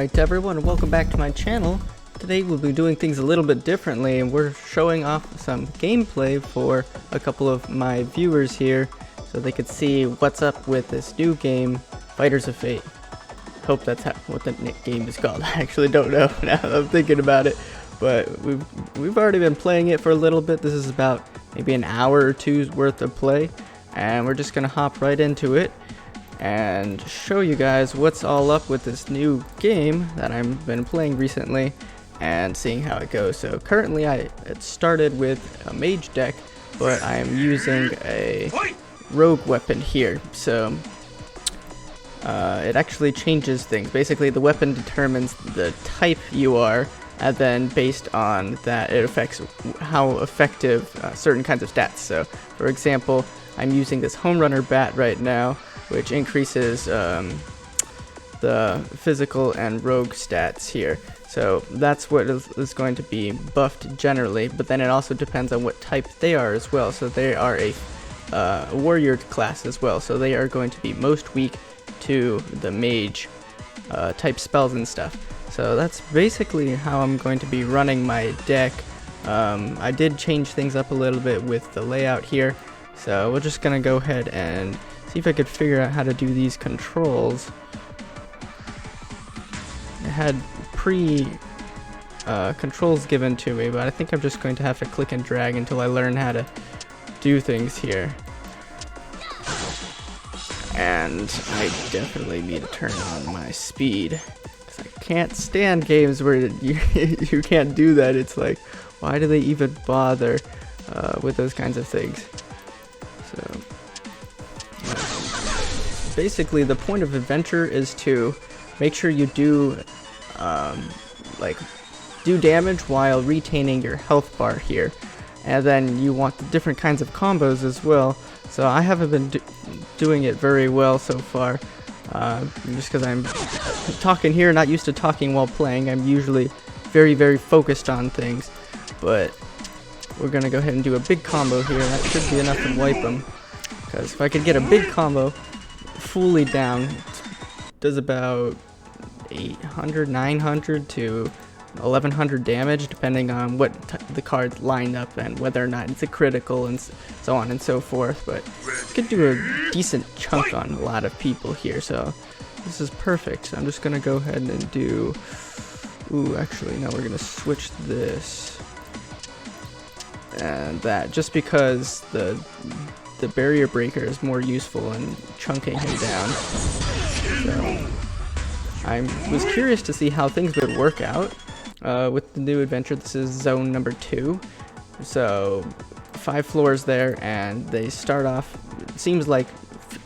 Alright everyone, welcome back to my channel. Today we'll be doing things a little bit differently, and we're showing off some gameplay for a couple of my viewers here so they could see what's up with this new game, Fighters of Fate. Hope that's what the game is called. I actually don't know now that I'm thinking about it, but we've already been playing it for a little bit. This is about maybe an hour or two's worth of play, and we're just gonna hop right into it and show you guys what's all up with this new game that I've been playing recently and seeing how it goes. So currently it started with a mage deck, but I'm using a rogue weapon here. So it actually changes things. Basically the weapon determines the type you are, and then based on that it affects how effective certain kinds of stats. So for example, I'm using this home runner bat right now, which increases the physical and rogue stats here. So that's what is going to be buffed generally, but then it also depends on what type they are as well. So they are a warrior class as well, so they are going to be most weak to the mage type spells and stuff. So that's basically how I'm going to be running my deck. I did change things up a little bit with the layout here, so we're just gonna go ahead and see if I could figure out how to do these controls. I had controls given to me, but I think I'm just going to have to click and drag until I learn how to do things here. And I definitely need to turn on my speed, because I can't stand games where you can't do that. It's like, why do they even bother with those kinds of things? So basically the point of adventure is to make sure you do do damage while retaining your health bar here, and then you want the different kinds of combos as well. So I haven't been doing it very well so far, just because I'm talking here, not used to talking while playing. I'm usually very focused on things, but we're gonna go ahead and do a big combo here. That should be enough to wipe them, because if I could get a big combo fully down, it does about 800, 900 to 1100 damage, depending on what the cards line up and whether or not it's a critical and so on and so forth. But it could do a decent chunk on a lot of people here, so this is perfect. So I'm just gonna go ahead and do, actually no, we're gonna switch this and that, just because the barrier breaker is more useful in chunking him down. So I was curious to see how things would work out with the new adventure. This is zone number 2, so 5 floors there, and they start off, it seems like,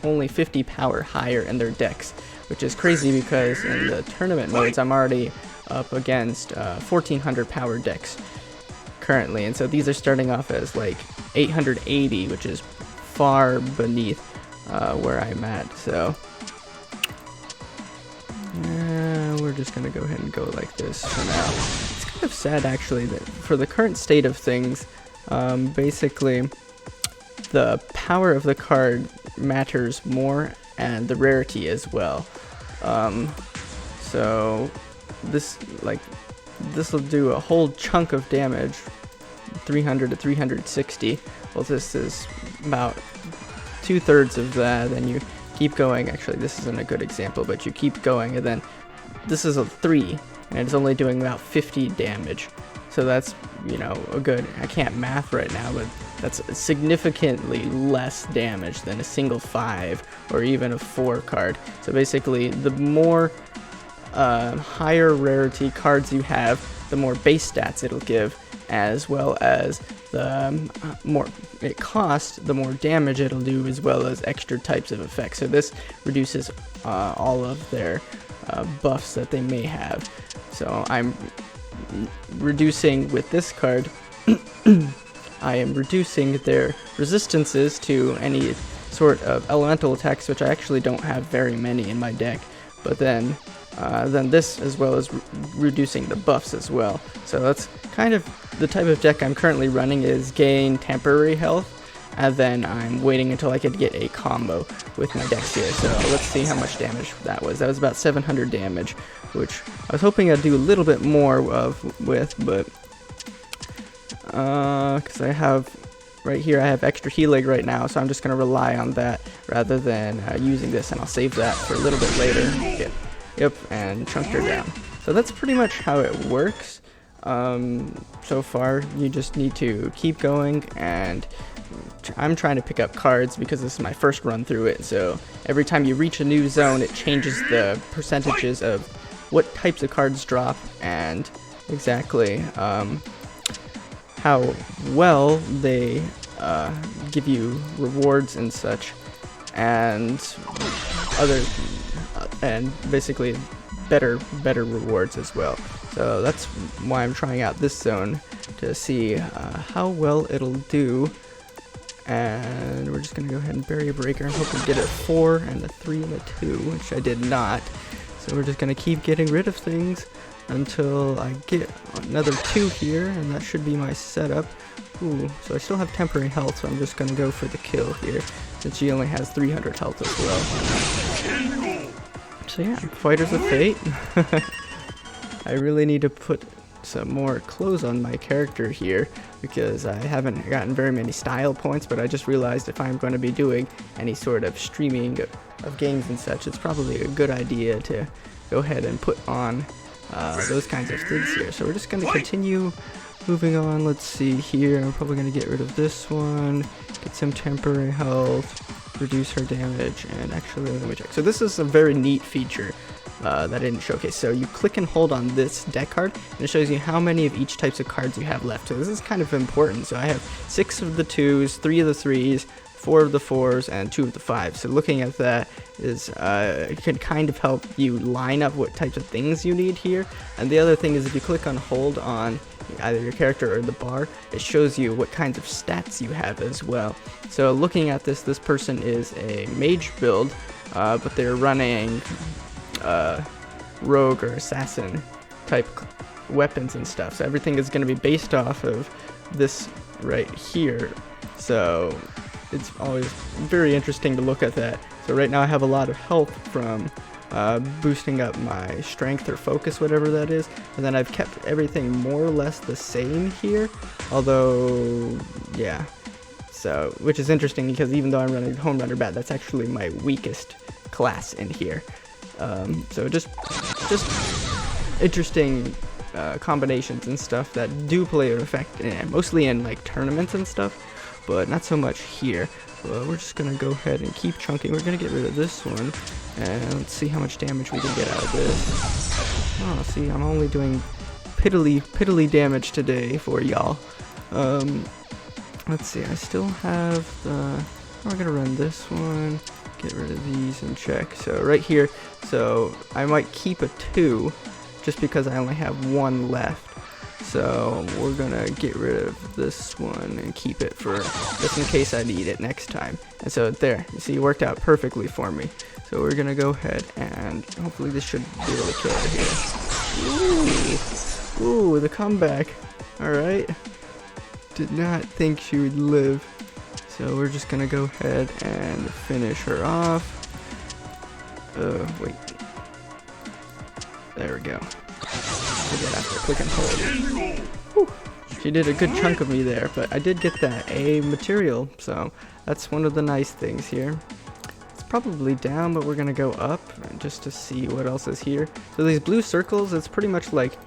only 50 power higher in their decks, which is crazy because in the tournament modes I'm already up against 1400 power decks currently, and so these are starting off as like 880, which is far beneath where I'm at. So we're just gonna go ahead and go like this for now. It's kind of sad actually that for the current state of things, basically the power of the card matters more, and the rarity as well. So this will do a whole chunk of damage, 300 to 360. Well, this is about 2/3 of that, and you keep going. Actually, this isn't a good example, but you keep going, and then this is a 3, and it's only doing about 50 damage. So that's, you know, a good, I can't math right now, but that's significantly less damage than a single 5 or even a 4 card. So basically, the more higher rarity cards you have, the more base stats it'll give, as well as the more it costs, the more damage it'll do, as well as extra types of effects. So this reduces all of their buffs that they may have. So I'm reducing with this card I am reducing their resistances to any sort of elemental attacks, which I actually don't have very many in my deck, but then this, as well as reducing the buffs as well. So that's kind of the type of deck I'm currently running, is gain temporary health, and then I'm waiting until I could get a combo with my dex here. So let's see how much damage that was. That was about 700 damage, which I was hoping I'd do a little bit more with, but because I have right here, I have extra healing right now, so I'm just going to rely on that rather than using this, and I'll save that for a little bit later. Yep, and chunked her down. So that's pretty much how it works. So far, you just need to keep going, and I'm trying to pick up cards because this is my first run through it, so every time you reach a new zone, it changes the percentages of what types of cards drop and exactly how well they give you rewards and such, and basically better rewards as well. So that's why I'm trying out this zone, to see how well it'll do. And we're just gonna go ahead and Barrier Breaker and hope we get a 4 and a 3 and a 2, which I did not. So we're just gonna keep getting rid of things until I get another 2 here, and that should be my setup. Ooh, so I still have temporary health, so I'm just gonna go for the kill here, since she only has 300 health as well. So yeah, Fighters of Fate. I really need to put some more clothes on my character here, because I haven't gotten very many style points, but I just realized if I'm going to be doing any sort of streaming of games and such, it's probably a good idea to go ahead and put on those kinds of things here. So we're just going to continue moving on. Let's see here, I'm probably going to get rid of this one, get some temporary health, reduce her damage, and actually let me check. So this is a very neat feature that I didn't showcase. So you click and hold on this deck card, and it shows you how many of each types of cards you have left. So this is kind of important. So I have 6 of the 2s, 3 of the 3s, 4 of the 4s, and 2 of the 5s. So looking at that is it can kind of help you line up what types of things you need here. And the other thing is, if you click on hold on either your character or the bar, it shows you what kinds of stats you have as well. So looking at this person is a mage build, but they're running rogue or assassin type weapons and stuff. So everything is going to be based off of this right here. So it's always very interesting to look at that. So right now I have a lot of health from boosting up my strength or focus, whatever that is, and then I've kept everything more or less the same here, although yeah, so which is interesting because even though I'm running Home Runner Bat, that's actually my weakest class in here. So just interesting combinations and stuff that do play an effect, mostly in like tournaments and stuff, but not so much here. We're just gonna go ahead and keep chunking. We're gonna get rid of this one, and let's see how much damage we can get out of this. Oh, see, I'm only doing piddly damage today for y'all. Let's see, I still have the, we're gonna run this one, get rid of these and check. So right here, so I might keep a 2 just because I only have 1 left. So we're gonna get rid of this one and keep it for just in case I need it next time. And so there, you see, it worked out perfectly for me. So we're gonna go ahead and hopefully this should be able to kill her here. Ooh, the comeback. Alright. Did not think she would live. So we're just gonna go ahead and finish her off. Wait. There we go. After click and hold. Whew. She did a good chunk of me there, but I did get that A material, so that's one of the nice things here. It's probably down, but we're gonna go up just to see what else is here. So these blue circles, it's pretty much like,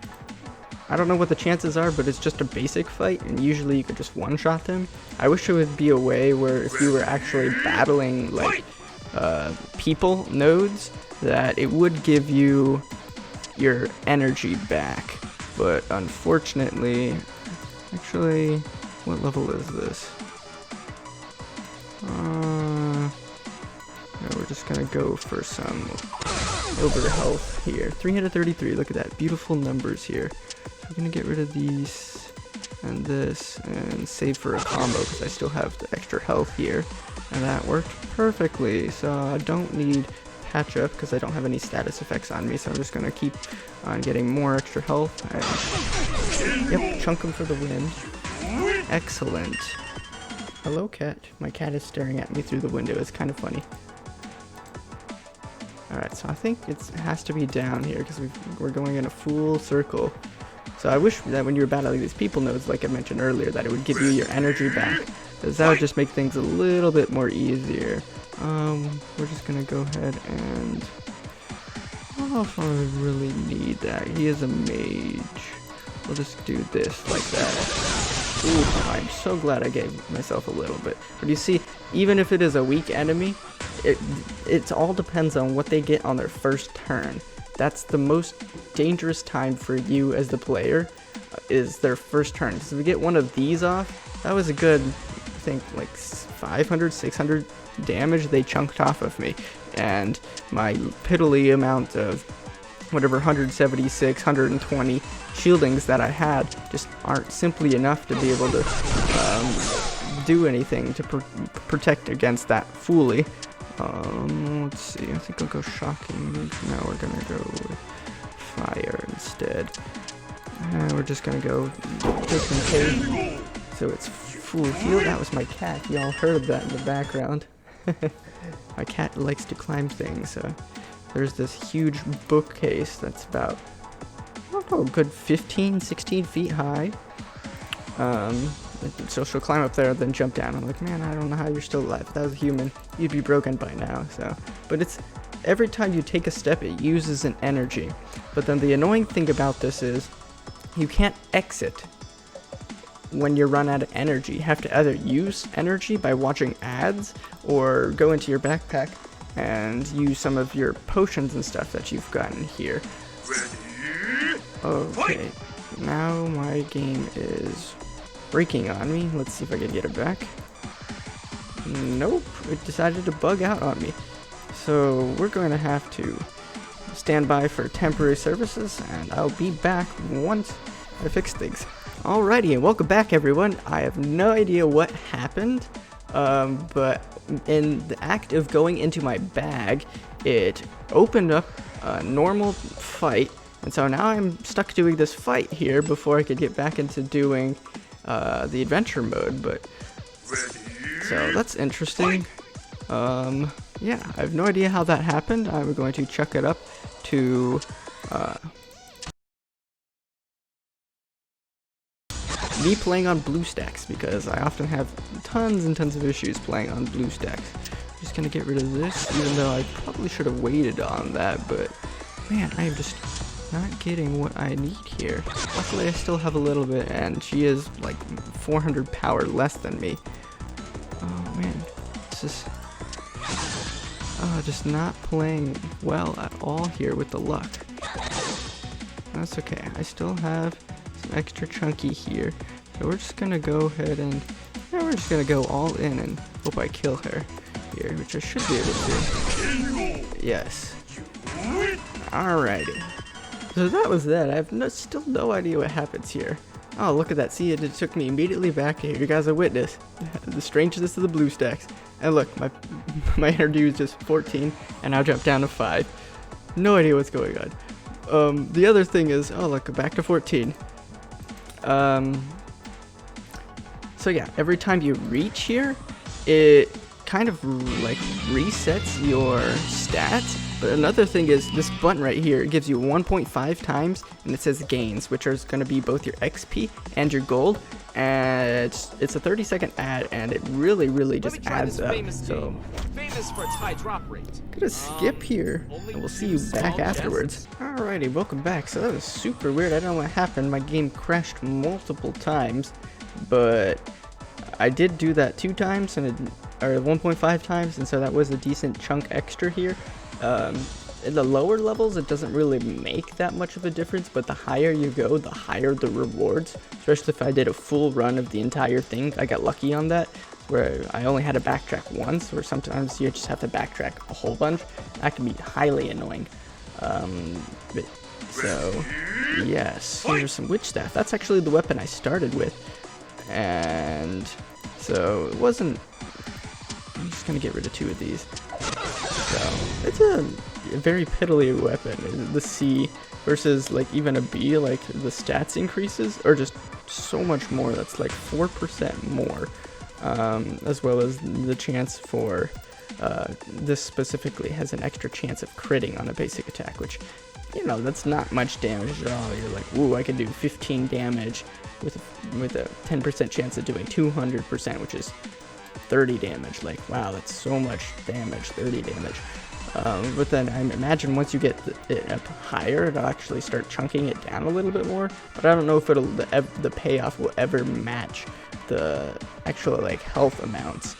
I don't know what the chances are, but it's just a basic fight, and usually you could just one-shot them. I wish there would be a way where if you were actually battling like people nodes, that it would give you your energy back, but unfortunately, actually, what level is this? No, we're just gonna go for some over health here. 333, look at that, beautiful numbers here. So we're gonna get rid of these and this and save for a combo because I still have the extra health here, and that worked perfectly. So I don't need patch up because I don't have any status effects on me, so I'm just gonna keep on getting more extra health. And, yep, chunk them for the win. Excellent. Hello, cat. My cat is staring at me through the window. It's kind of funny. Alright, so I think it has to be down here because we're going in a full circle. So I wish that when you were battling these people nodes, like I mentioned earlier, that it would give you your energy back. Because that would just make things a little bit more easier. We're just gonna go ahead and... I don't know if I really need that. He is a mage. We'll just do this like that. Ooh, I'm so glad I gave myself a little bit. But you see, even if it is a weak enemy, it all depends on what they get on their first turn. That's the most dangerous time for you as the player, is their first turn. So if we get one of these off, that was a good, I think, like 500, 600 damage they chunked off of me. And my piddly amount of whatever 176, 120 shieldings that I had just aren't simply enough to be able to do anything to protect against that fully. Let's see, I think I'll go shocking. Now we're gonna go with fire instead. And we're just gonna go just in case. So it's full heal. That was my cat. Y'all heard that in the background. My cat likes to climb things, so there's this huge bookcase that's about, I don't know, a good 15, 16 feet high. So she'll climb up there, then jump down. I'm like, man, I don't know how you're still alive. If that was a human, you'd be broken by now. So, but it's every time you take a step, it uses an energy. But then the annoying thing about this is you can't exit when you run out of energy. You have to either use energy by watching ads or go into your backpack and use some of your potions and stuff that you've gotten here. Okay, now my game is breaking on me. Let's see if I can get it back. Nope, it decided to bug out on me. So we're going to have to stand by for temporary services, and I'll be back once I fix things. Alrighty, and welcome back everyone. I have no idea what happened, but in the act of going into my bag, it opened up a normal fight, and so now I'm stuck doing this fight here before I could get back into doing the adventure mode. But so that's interesting. Yeah, I have no idea how that happened. I'm going to chuck it up to me playing on BlueStacks, because I often have tons and tons of issues playing on BlueStacks. I'm just gonna get rid of this, even though I probably should have waited on that, but man, I am just not getting what I need here. Luckily I still have a little bit, and she is like 400 power less than me. Oh man, this is just not playing well at all here with the luck. That's okay, I still have some extra chunky here, so we're just gonna go ahead and we're just gonna go all in and hope I kill her here, which I should be able to. Yes. Alrighty. So that was that. I have still no idea what happens here. Oh, look at that. See, it took me immediately back here. You guys are witness the strangeness of the BlueStacks. And look, my energy was just 14, and now jumped down to 5. No idea what's going on. The other thing is, oh look, back to 14. So yeah, every time you reach here, it kind of like resets your stats. But another thing is this button right here, it gives you 1.5 times, and it says gains, which are going to be both your XP and your gold. And it's a 30-second ad, and it really just adds up. So famous for its high drop rate. Gonna skip here, and we'll see you back afterwards. Alrighty, welcome back. So that was super weird. I don't know what happened. My game crashed multiple times, but I did do that 2 times, or 1.5 times, and so that was a decent chunk extra here. In the lower levels, it doesn't really make that much of a difference, but the higher you go, the higher the rewards, especially if I did a full run of the entire thing. I got lucky on that, where I only had to backtrack once, or sometimes you just have to backtrack a whole bunch. That can be highly annoying. So, yes, here's some witch staff. That's actually the weapon I started with, and so it wasn't. I'm just gonna get rid of 2 of these. So it's a very piddly weapon. The C versus like even a B, like the stats increases are just so much more. That's like 4% more as well as the chance for this specifically has an extra chance of critting on a basic attack, which, you know, that's not much damage at all. You're like, ooh, I can do 15 damage with a 10% chance of doing 200%, which is 30 damage. Like, wow, that's so much damage, 30 damage. But then I imagine once you get it up higher, it'll actually start chunking it down a little bit more. But I don't know if the payoff will ever match the actual like health amounts,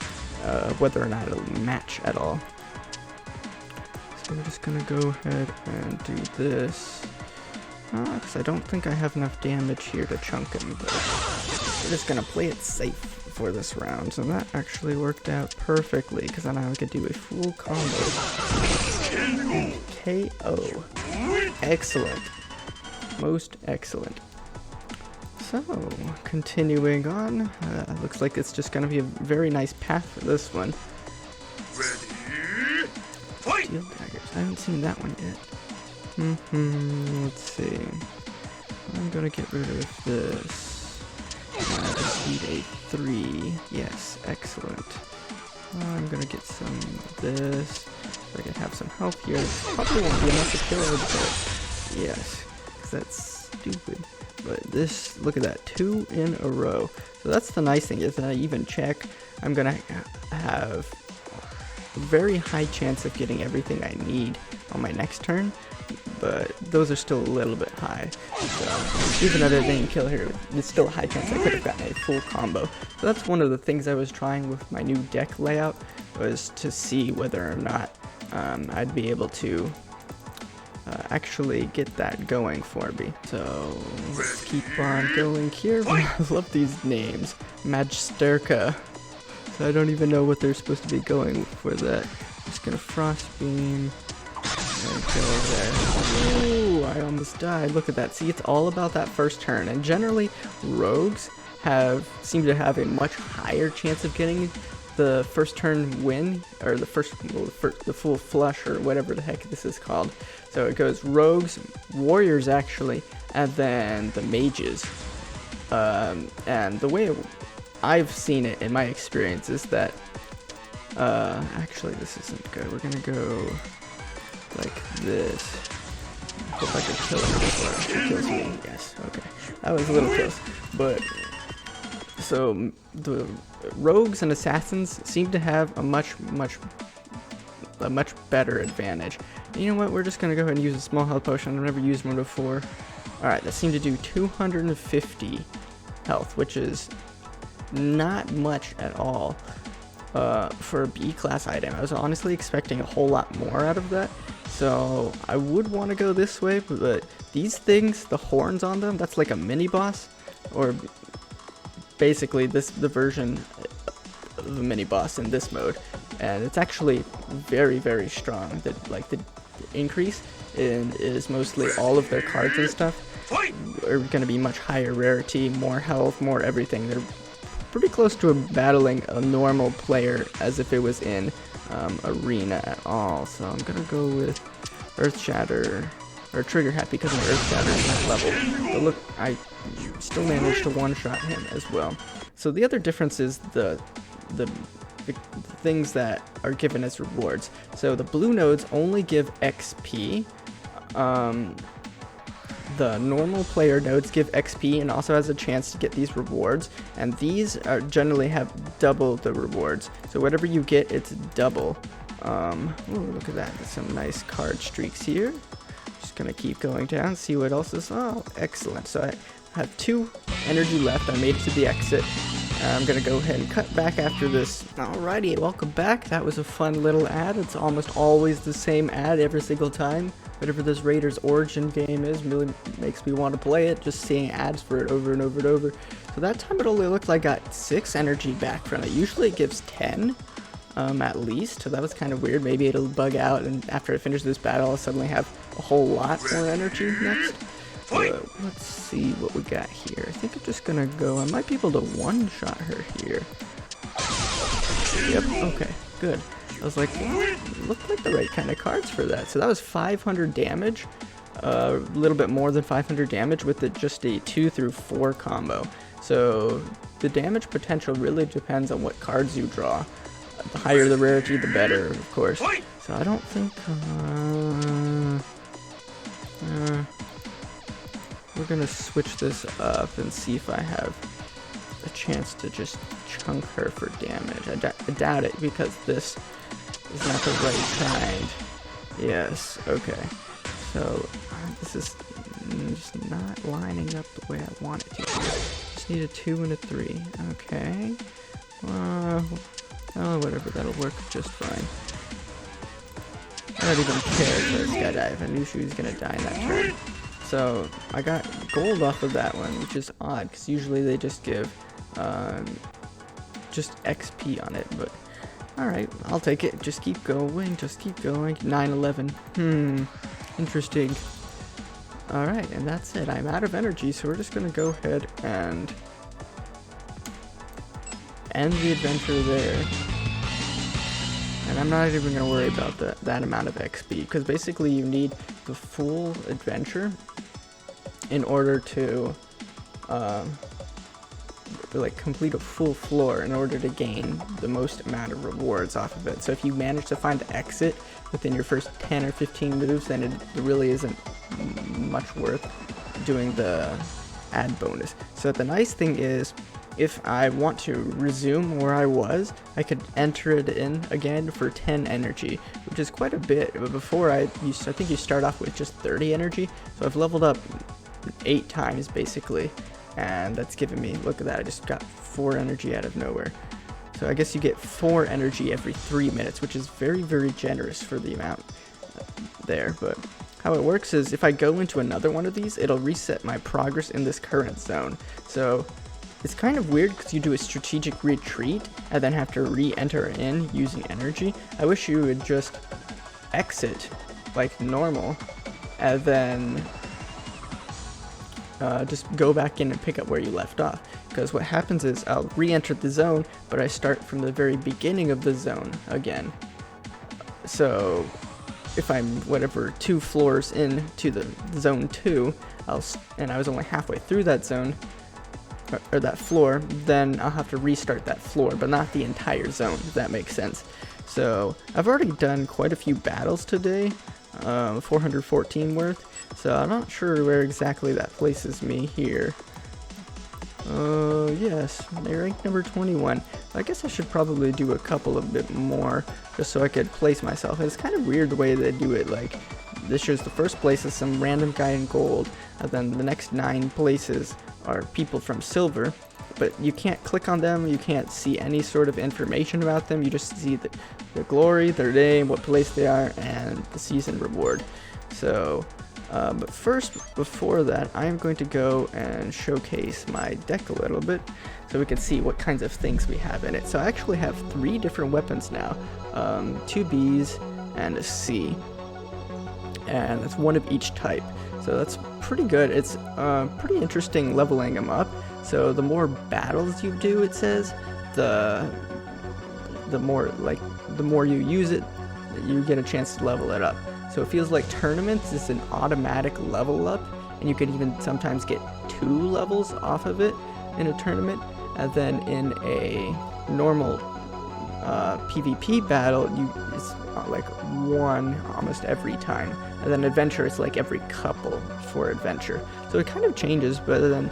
whether or not it'll match at all. So we're just gonna go ahead and do this, because I don't think I have enough damage here to chunk him. But we're just gonna play it safe for this round, so that actually worked out perfectly, because then I could do a full combo and KO. Excellent, most excellent. So continuing on, looks like it's just gonna be a very nice path for this one. Steel daggers, I haven't seen that one yet. Let's see. I'm gonna get rid of this. I just need a 3. Yes, excellent. I'm gonna get some of this. I can have some health here. Probably won't be enough to kill it, but yes, because that's stupid. But this, look at that, 2 in a row. So that's the nice thing, is that I even check, I'm gonna have a very high chance of getting everything I need on my next turn, but those are still a little bit high. So even though I didn't kill her, it's still a high chance I could have gotten a full combo. So that's one of the things I was trying with my new deck layout, was to see whether or not I'd be able to actually get that going for me. So let's keep on going here. I love these names. Magsterka. So I don't even know what they're supposed to be going for that. Just gonna Frost Beam and go there. Ooh, I almost died. Look at that. See, it's all about that first turn. And generally, rogues seem to have a much higher chance of getting the first turn win, or the full flush, or whatever the heck this is called. So it goes rogues, warriors actually, and then the mages. And the way I've seen it in my experience is that, actually this isn't good. We're gonna go like this. I hope I can kill it before it kills me. Yes, okay. That was a little close. But, so the rogues and assassins seem to have a much better advantage. And you know what? We're just gonna go ahead and use a small health potion. I've never used one before. Alright, that seemed to do 250 health, which is not much at all for a B-class item. I was honestly expecting a whole lot more out of that. So I would want to go this way, but these things, the horns on them, that's like a mini boss, or basically the version of a mini boss in this mode, and it's actually very strong. The increase is mostly all of their cards and stuff are going to be much higher rarity, more health, more everything. They're pretty close to battling a normal player as if it was in arena at all. So I'm gonna go with Earth Shatter, or Trigger Happy, because my Earth Shatter is not level. But look, I still managed to one-shot him as well. So the other difference is the things that are given as rewards. So the blue nodes only give XP. The normal player nodes give XP and also has a chance to get these rewards, and these are generally have double the rewards. So whatever you get, it's double. Ooh, look at that. There's some nice card streaks here. Just gonna keep going down, see what else is. Oh, excellent. So I have 2 energy left. I made it to the exit. I'm gonna go ahead and cut back after this. Alrighty, welcome back. That was a fun little ad. It's almost always the same ad every single time. Whatever this Raiders Origin game is really makes me want to play it, just seeing ads for it over and over and over. So that time it only looked like I got 6 energy back from it. Usually it gives 10 at least, so that was kind of weird. Maybe it'll bug out, and after I finish this battle I'll suddenly have a whole lot more energy next. Let's see what we got here. I think I'm just gonna go, I might be able to one-shot her here. Yep, okay, good. I was like, well, looked like the right kind of cards for that. So that was 500 damage, a little bit more than 500 damage with just a 2 through 4 combo. So the damage potential really depends on what cards you draw. The higher the rarity, the better, of course. So I don't think... we're gonna switch this up and see if I have a chance to just chunk her for damage. I doubt it, because this is not the right kind. Yes, okay. So this is just not lining up the way I want it to. Just need a 2 and a 3. Okay. Oh, whatever, that'll work just fine. I don't even care if this guy died. I knew she was gonna die in that turn. So I got gold off of that one, which is odd, because usually they just give just XP on it, but alright, I'll take it. Just keep going, just keep going. 9/11. Interesting. Alright, and that's it. I'm out of energy, so we're just gonna go ahead and end the adventure there. And I'm not even going to worry about that amount of XP, because basically you need the full adventure in order to like complete a full floor in order to gain the most amount of rewards off of it. So if you manage to find the exit within your first 10 or 15 moves, then it really isn't much worth doing the add bonus. So the nice thing is, if I want to resume where I was, I could enter it in again for 10 energy, which is quite a bit. But before I think you start off with just 30 energy, so I've leveled up 8 times basically, and that's given me, look at that, I just got 4 energy out of nowhere. So I guess you get 4 energy every 3 minutes, which is very, very generous for the amount there. But how it works is, if I go into another one of these, it'll reset my progress in this current zone. So it's kind of weird, because you do a strategic retreat and then have to re-enter in using energy. I wish you would just exit like normal and then just go back in and pick up where you left off. Because what happens is, I'll re-enter the zone, but I start from the very beginning of the zone again. So if I'm whatever 2 floors into the zone 2, and I was only halfway through that zone, or that floor, then I'll have to restart that floor, but not the entire zone, if that makes sense. So I've already done quite a few battles today, 414 worth, so I'm not sure where exactly that places me here. Yes, I ranked number 21. I guess I should probably do a couple a bit more, just so I could place myself. It's kind of weird the way they do it, like, this shows the first place is some random guy in gold, and then the next 9 places are people from silver, but you can't click on them, you can't see any sort of information about them, you just see the glory, their name, what place they are, and the season reward. So, but first, before that, I'm going to go and showcase my deck a little bit, so we can see what kinds of things we have in it. So I actually have 3 different weapons now, 2 Bs and a C, and that's 1 of each type. So that's pretty good. It's pretty interesting leveling them up. So the more battles you do, it says, the more you use it, you get a chance to level it up. So it feels like tournaments is an automatic level up, and you could even sometimes get 2 levels off of it in a tournament, and then in a normal PvP battle, it's like 1 almost every time, and then adventure is like every couple for adventure. So it kind of changes, but then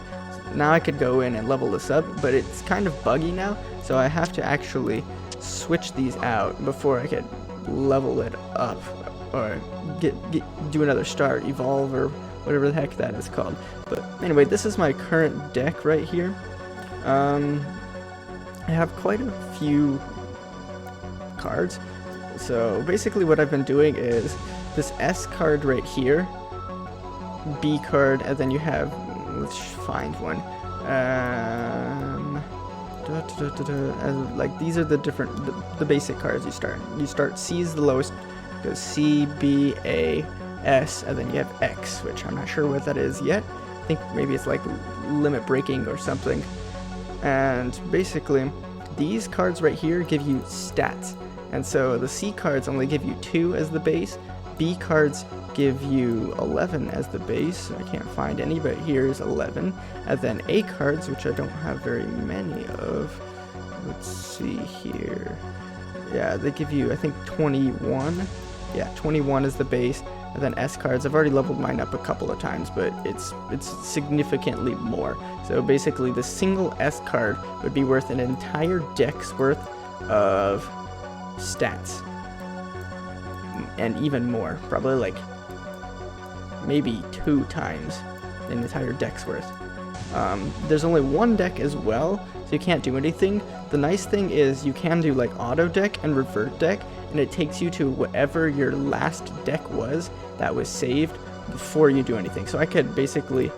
now I could go in and level this up, but it's kind of buggy now, so I have to actually switch these out before I could level it up, or do another start, evolve, or whatever the heck that is called. But anyway, this is my current deck right here. I have quite a few cards. So basically what I've been doing is this S card right here, B card, and then you have, let's find one, like these are the different, the basic cards you start. C is the lowest, goes C, B, A, S, and then you have X, which I'm not sure what that is yet. I think maybe it's like limit breaking or something. And basically these cards right here give you stats, And so the C cards only give you 2 as the base. B cards give you 11 as the base. I can't find any, but here's 11. And then A cards, which I don't have very many of. Let's see here. Yeah, they give you, I think, 21. Yeah, 21 is the base. And then S cards, I've already leveled mine up a couple of times, but it's significantly more. So basically, the single S card would be worth an entire deck's worth of stats. And even more, probably like maybe 2 times an entire deck's worth. There's only one deck as well, so you can't do anything. The nice thing is you can do like auto deck and revert deck, and it takes you to whatever your last deck was that was saved before you do anything. So I could basically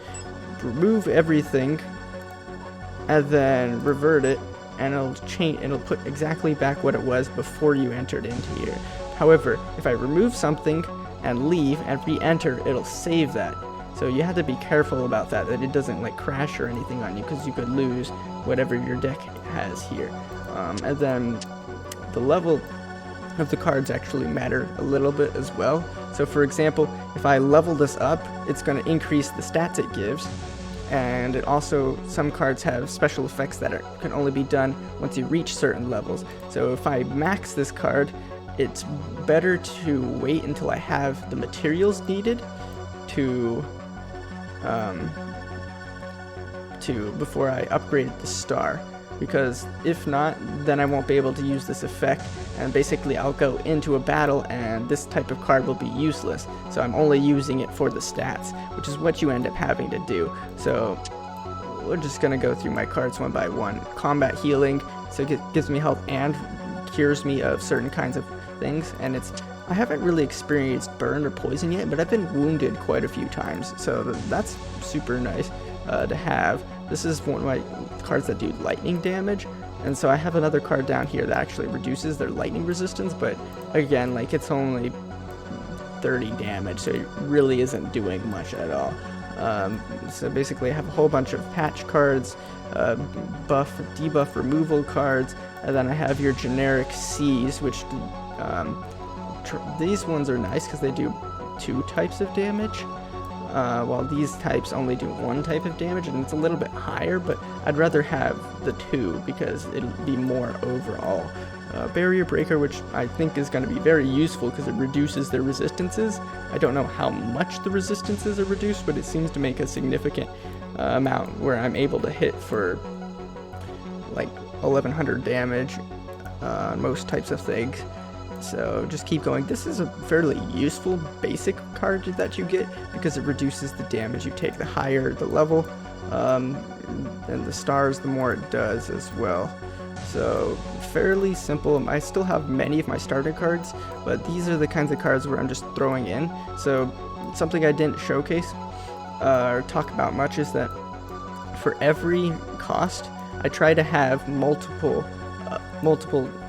remove everything and then revert it, and it'll put exactly back what it was before you entered into here. However, if I remove something and leave and re-enter, it'll save that. So you have to be careful about that it doesn't like crash or anything on you, because you could lose whatever your deck has here. And then the level of the cards actually matter a little bit as well. So for example, if I level this up, it's going to increase the stats it gives. And it also, some cards have special effects that can only be done once you reach certain levels. So if I max this card, it's better to wait until I have the materials needed before I upgrade the star, because if not, then I won't be able to use this effect, and basically I'll go into a battle and this type of card will be useless. So I'm only using it for the stats, which is what you end up having to do. So we're just gonna go through my cards one by one. Combat healing, so it gives me health and cures me of certain kinds of things, and I haven't really experienced burn or poison yet, but I've been wounded quite a few times, so that's super nice to have. This is one of my cards that do lightning damage, and so I have another card down here that actually reduces their lightning resistance, but again, like, it's only 30 damage, so it really isn't doing much at all. So basically I have a whole bunch of patch cards, buff, debuff removal cards, and then I have your generic C's, which these ones are nice because they do 2 types of damage, while these types only do 1 type of damage, and it's a little bit higher, but I'd rather have the 2 because it'll be more overall. Barrier Breaker, which I think is going to be very useful because it reduces their resistances. I don't know how much the resistances are reduced, but it seems to make a significant amount where I'm able to hit for like 1100 damage on most types of things. So just keep going. This is a fairly useful basic card that you get because it reduces the damage you take. The higher the level, and the stars, the more it does as well. So fairly simple. I still have many of my starter cards, but these are the kinds of cards where I'm just throwing in. So something I didn't showcase or talk about much is that for every cost, I try to have multiple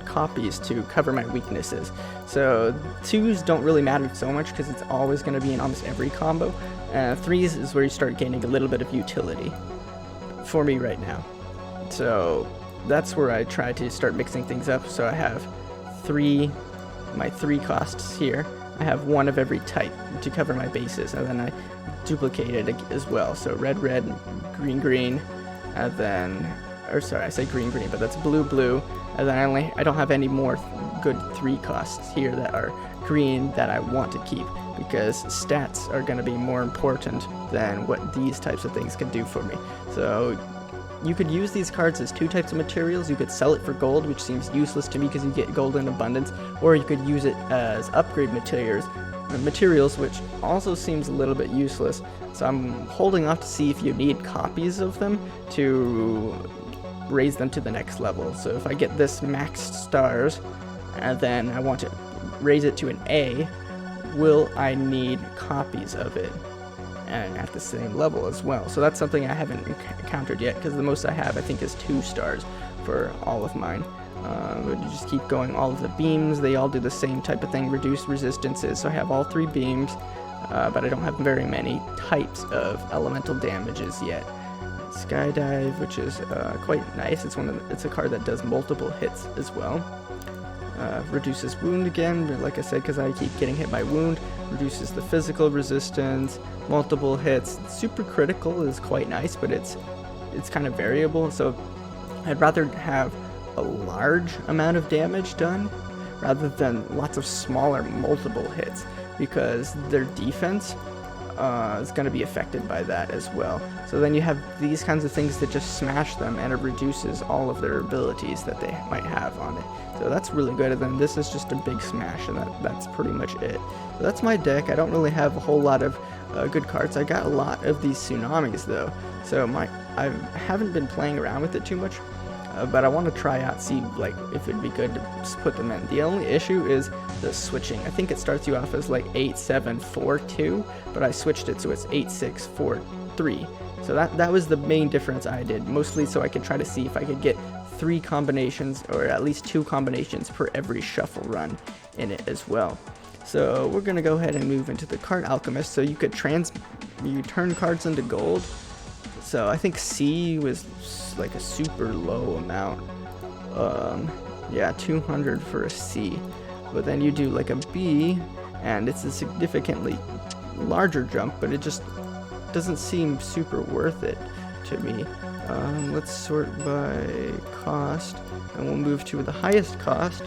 copies to cover my weaknesses. So 2s don't really matter so much because it's always going to be in almost every combo. 3s is where you start gaining a little bit of utility for me right now. So that's where I try to start mixing things up. So I have my 3 costs here. I have 1 of every type to cover my bases, and then I duplicate it as well. So red, green, and then, or sorry, I say green, but that's blue, and then I don't have any more good 3 costs here that are green that I want to keep, because stats are going to be more important than what these types of things can do for me. So you could use these cards as 2 types of materials. You could sell it for gold, which seems useless to me because you get gold in abundance, or you could use it as upgrade materials, which also seems a little bit useless. So I'm holding off to see if you need copies of them to raise them to the next level. So if I get this maxed stars and then I want to raise it to an A, will I need copies of it and at the same level as well? So that's something I haven't encountered yet, because the most I have, I think, is 2 stars for all of mine. But you just keep going. All of the beams, they all do the same type of thing, reduce resistances. So I have all 3 beams, but I don't have very many types of elemental damages yet. Skydive, which is quite nice. It's a card that does multiple hits as well. Reduces wound again, like I said, because I keep getting hit by wound. Reduces the physical resistance, multiple hits. Super critical is quite nice, but it's kind of variable, so I'd rather have a large amount of damage done rather than lots of smaller multiple hits, because their defense is going to be affected by that as well. So then you have these kinds of things that just smash them, and it reduces all of their abilities that they might have on it. So that's really good, and then this is just a big smash, and that's pretty much it. So that's my deck. I don't really have a whole lot of good cards. I got a lot of these tsunamis though, so I haven't been playing around with it too much. But I want to try out, see like if it'd be good to put them in. The only issue is the switching. I think it starts you off as like 8, 7, 4, 2, but I switched it so it's 8, 6, 4, 3. So that was the main difference I did, mostly so I could try to see if I could get 3 combinations, or at least 2 combinations per every shuffle run in it as well. So we're gonna go ahead and move into the card alchemist. So you could you turn cards into gold. So I think C was like a super low amount. Yeah, 200 for a C. But then you do like a B, and it's a significantly larger jump, but it just doesn't seem super worth it to me. Let's sort by cost, and we'll move to the highest cost,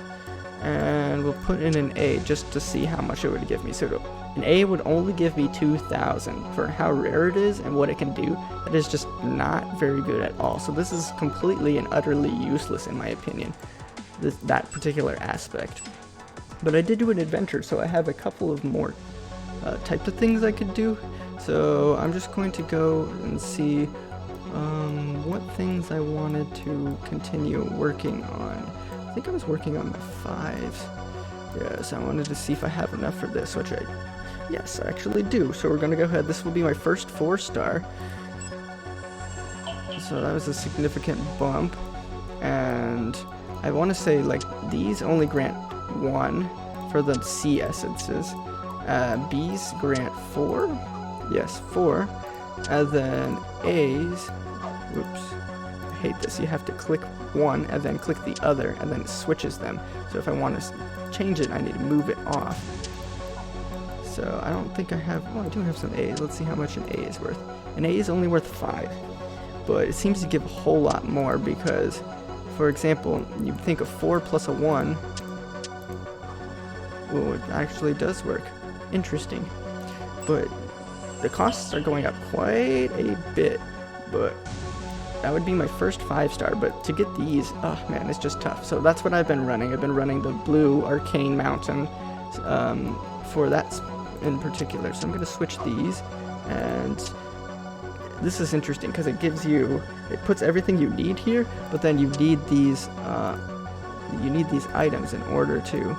and we'll put in an A just to see how much it would give me. So an A would only give me 2,000 for how rare it is and what it can do. That is just not very good at all. So this is completely and utterly useless in my opinion, that particular aspect. But I did do an adventure, so I have a couple of more types of things I could do. So I'm just going to go and see what things I wanted to continue working on. I think I was working on the 5s. Yes, I wanted to see if I have enough for this, which yes, I actually do. So we're going to go ahead. This will be my first 4-star. So that was a significant bump. And I want to say, like, these only grant 1 for the C essences. B's grant 4. Yes, 4. And then A's, whoops, I hate this. You have to click one and then click the other, and then it switches them. So if I want to change it, I need to move it off. So I don't think I have, well, I do have some A's. Let's see how much an A is worth. An A is only worth 5, but it seems to give a whole lot more because, for example, you think a 4 plus a 1, well, it actually does work. Interesting. But the costs are going up quite a bit, but that would be my first 5-star, but to get these, oh man, it's just tough. So that's what I've been running. I've been running the blue Arcane Mountain for that in particular. So I'm going to switch these, and this is interesting because it gives you, it puts everything you need here, but then you need these items in order to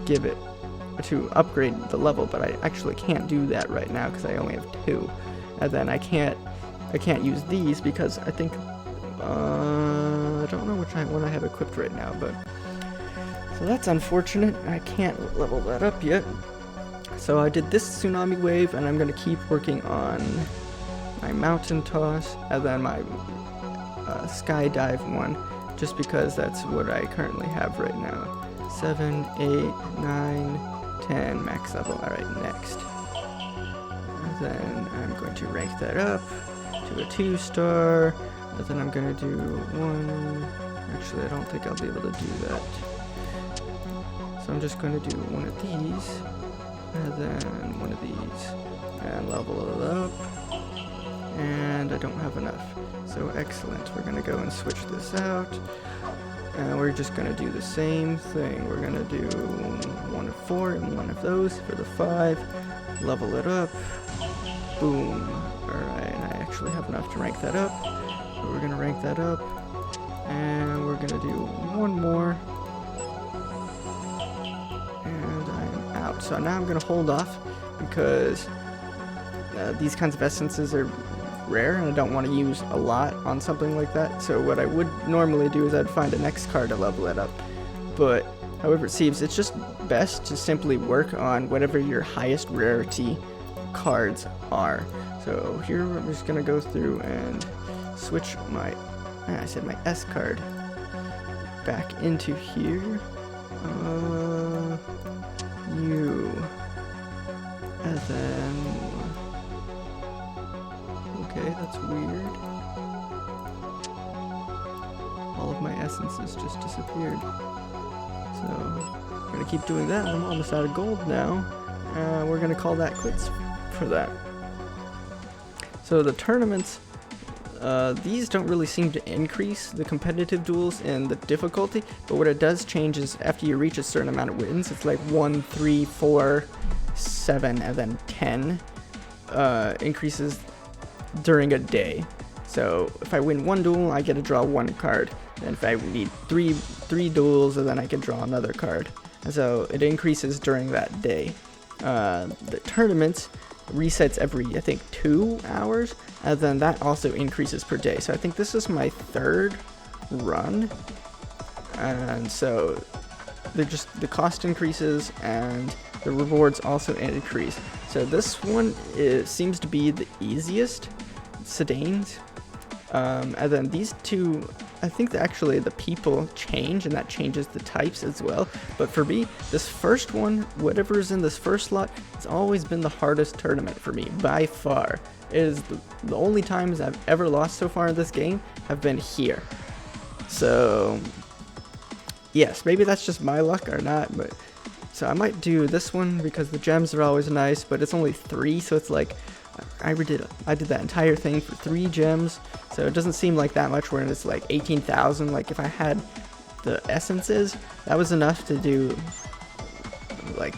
give it, to upgrade the level, but I actually can't do that right now because I only have 2, and then I can't use these because I think I don't know which one I have equipped right now, but so that's unfortunate. I can't level that up yet. So I did this tsunami wave, and I'm gonna keep working on my mountain toss and then my skydive one, just because that's what I currently have right now. 7, 8, 9, 10 max level. All right, next. And then I'm going to rank that up to a 2-star, and then I'm gonna do 1. Actually, I don't think I'll be able to do that. So I'm just going to do one of these, and then one of these, and level it up. And I don't have enough. So excellent. We're gonna go and switch this out, and we're just gonna do the same thing. We're gonna do 1 of 4 and 1 of those for the 5. Level it up. Boom. Alright, and I actually have enough to rank that up. So we're gonna rank that up, and we're gonna do 1 more, and I'm out. So now I'm gonna hold off because these kinds of essences are rare, and I don't want to use a lot on something like that. So what I would normally do is I'd find a next card to level it up. But however it seems, it's just best to simply work on whatever your highest rarity cards are. So here I'm just gonna go through and switch my, I said my S card. back into here. You. And then... Okay, that's weird. All of my essences just disappeared. So, we're gonna keep doing that. I'm almost out of gold now. We're gonna call that quits for that. So the tournaments, these don't really seem to increase the competitive duels and the difficulty, but what it does change is after you reach a certain amount of wins, it's like 1, 3, 4, 7, and then 10 increases during a day. So if I win one duel, I get to draw one card. And if I need three duels, then I can draw another card. And so it increases during that day. The tournament resets every, I think, 2 hours, and then that also increases per day. So I think this is my 3rd run, and so the cost increases and the rewards also increase. So this one seems to be the easiest, Sedane's. And then these two, I think that actually the people change, and that changes the types as well. But for me, this first one, whatever's in this first slot, it's always been the hardest tournament for me, by far. It is the only times I've ever lost so far in this game have been here. So, yes, maybe that's just my luck or not, but... So I might do this one because the gems are always nice, but it's only 3, so it's like... I did that entire thing for 3 gems, so it doesn't seem like that much when it's like 18,000. Like if I had the essences, that was enough to do like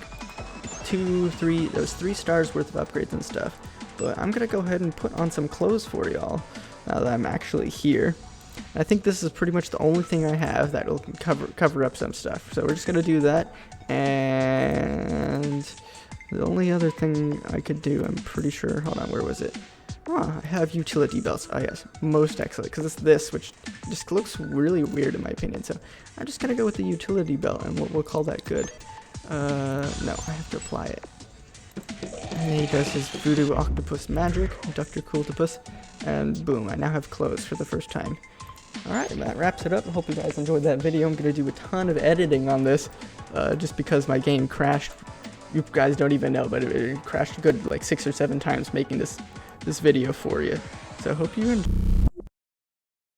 2, 3, those 3 stars worth of upgrades and stuff. But I'm gonna go ahead and put on some clothes for y'all now that I'm actually here. I think this is pretty much the only thing I have that will cover up some stuff. So we're just gonna do that, and the only other thing I could do, I'm pretty sure, hold on, where was it? Oh, I have utility belts. Oh yes, most excellent, because it's this, which just looks really weird in my opinion. So I'm just gonna go with the utility belt, and we'll call that good. No, I have to apply it. And he does his voodoo octopus magic, Dr. Cooltopus, and boom, I now have clothes for the first time. Alright, that wraps it up. I hope you guys enjoyed that video. I'm gonna do a ton of editing on this, just because my game crashed. You guys don't even know, but it crashed a good like 6 or 7 times making this video for you. So I hope you enjoy.